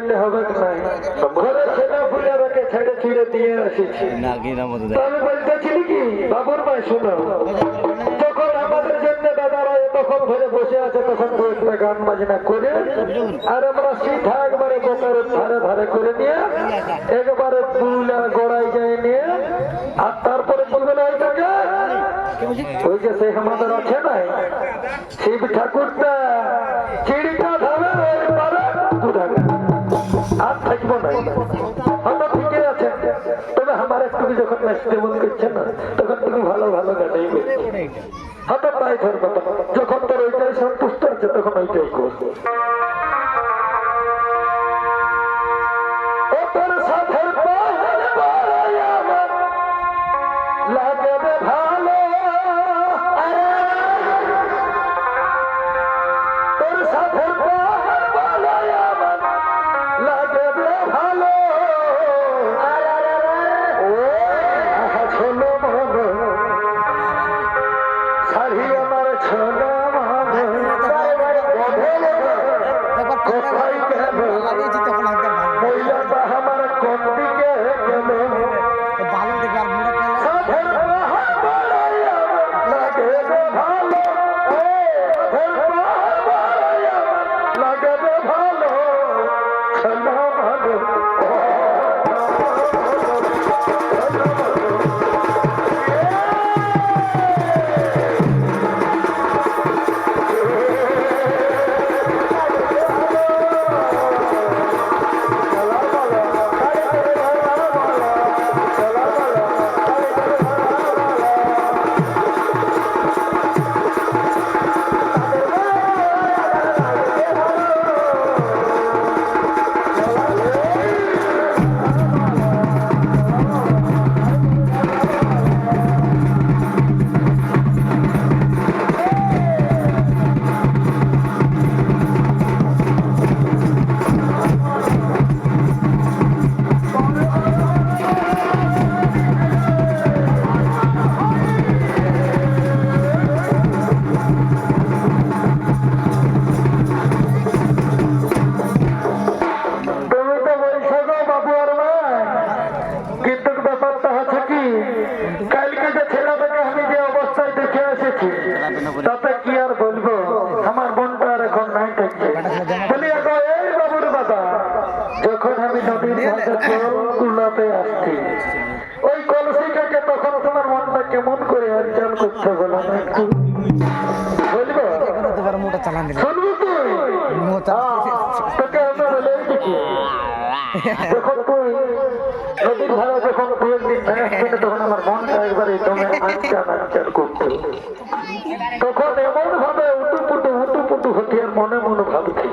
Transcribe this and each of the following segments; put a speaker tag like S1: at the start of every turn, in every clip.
S1: করলে হবে নাই। ঘরে ছেলে পুলেরাকে ছেড়ে ছুড়ে দিয়ে আসিছি। আমি বলতেছি কি বাবুর ভাই শোনো, যখন আমাদের জন্য দাদারা তখন ঘরে বসে আছে তখন দু একটা গান বাজনা করে আর আমরা সিধা একবারে বোকারের ধারে ধারে করে নিয়ে একবারে পুলা গড়াই যায় নিয়ে আর তারপরে বলবে না ওইটাকে ওই যে সে আমাদের আছে নাই শিব ঠাকুরটা চিড়িটা ধাবে ওই পারে দুধারে আর থাকবো না। হয়তো ঠিকই আছে, তবে আমার একটু যখন নাচতে মন করছে না তখন তুমি ভালো ভালো গানেই হয়তো তাই ধরবো, যখন তোর ওইটাই সন্তুষ্ট আছে তখন ওইটাই করবো। লাগবে ভালো তোর সাথে লাগবে ভালো ছোলো মগ শাড়ি আমার ছোলো কোথায় গেল মহিলাটা আমার কোন দিকে গেল ভালো দিকে তাতে কি আর বলবো, আমার মনটা আর এখন নাই থাকছে। বলি এই বাবুর বাবা, যখন আমি নদীর কুলাতে আসছি ওই কলসিটাকে তখন তোমার মনটা কেমন করে অর্জন করতে বলো না একটু বলবো, শুনবি তুই? তোকে আমি বলে দিচ্ছি, যখন তুই নদীর ধারা যখন দু একদিন আসবে তখন আমার মনটা একবারে তুমি আনচান আনচান করতো, তখন এমন ভাবে উটুপুটু হতে আর মনে মনে ভাবছি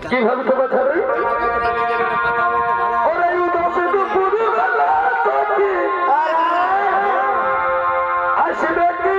S1: কি ভাবছো বাছারে আসবে কি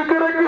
S1: কি করে কি